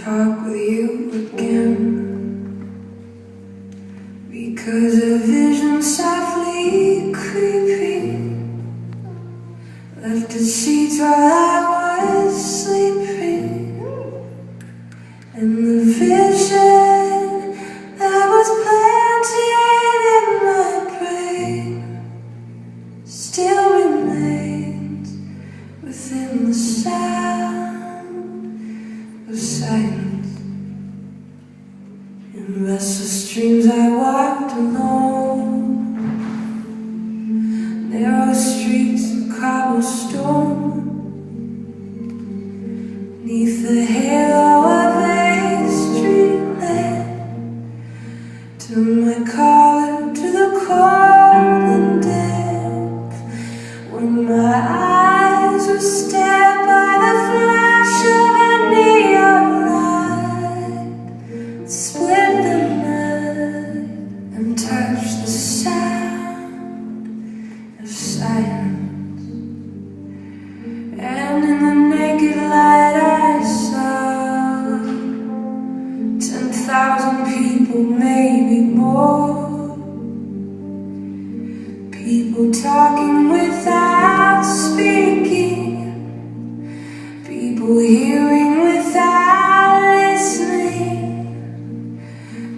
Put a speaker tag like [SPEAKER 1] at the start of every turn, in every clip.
[SPEAKER 1] talk with you again, because a vision softly creeping left its seeds while I was sleeping, and the vision that was planted in my brain still remains within the sound of silence. In restless dreams I walked alone, narrow streets of cobblestone, neath the halo of a street lamp, turned my collar to the cold and damp. When my eyes were stared by the flash of a neon light, split the night and touched the sound of silence. And in the naked light I saw 10,000 people, maybe more. People talking without speaking, people hearing without listening,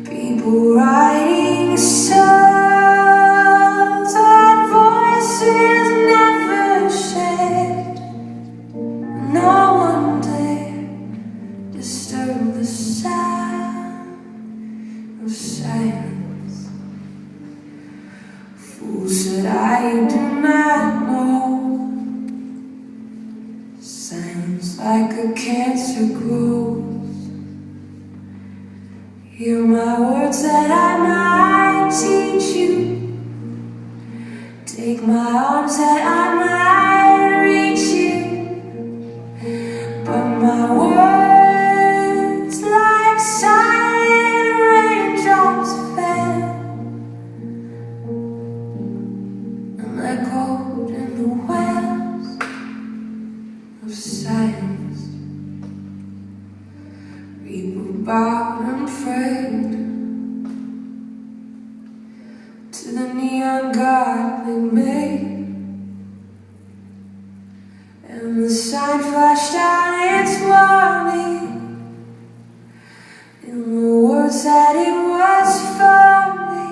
[SPEAKER 1] people writing songs that voices never shared. No one dared disturb the sound of silence. Fool said I do not know. Silence like a cancer grows. Hear my words that I might teach you. Take my arms that I might reach you. But my words like silent raindrops fell and echoed in the wells of silence. People bowed and prayed to the neon god they made, and the sign flashed out its warning in the words that it was for me.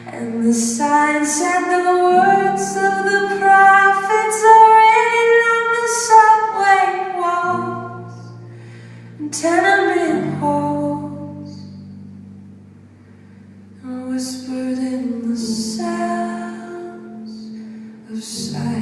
[SPEAKER 1] And the sign said the words of the prophets are written on the subway walls and tenement halls, and whispered in the sounds of silence.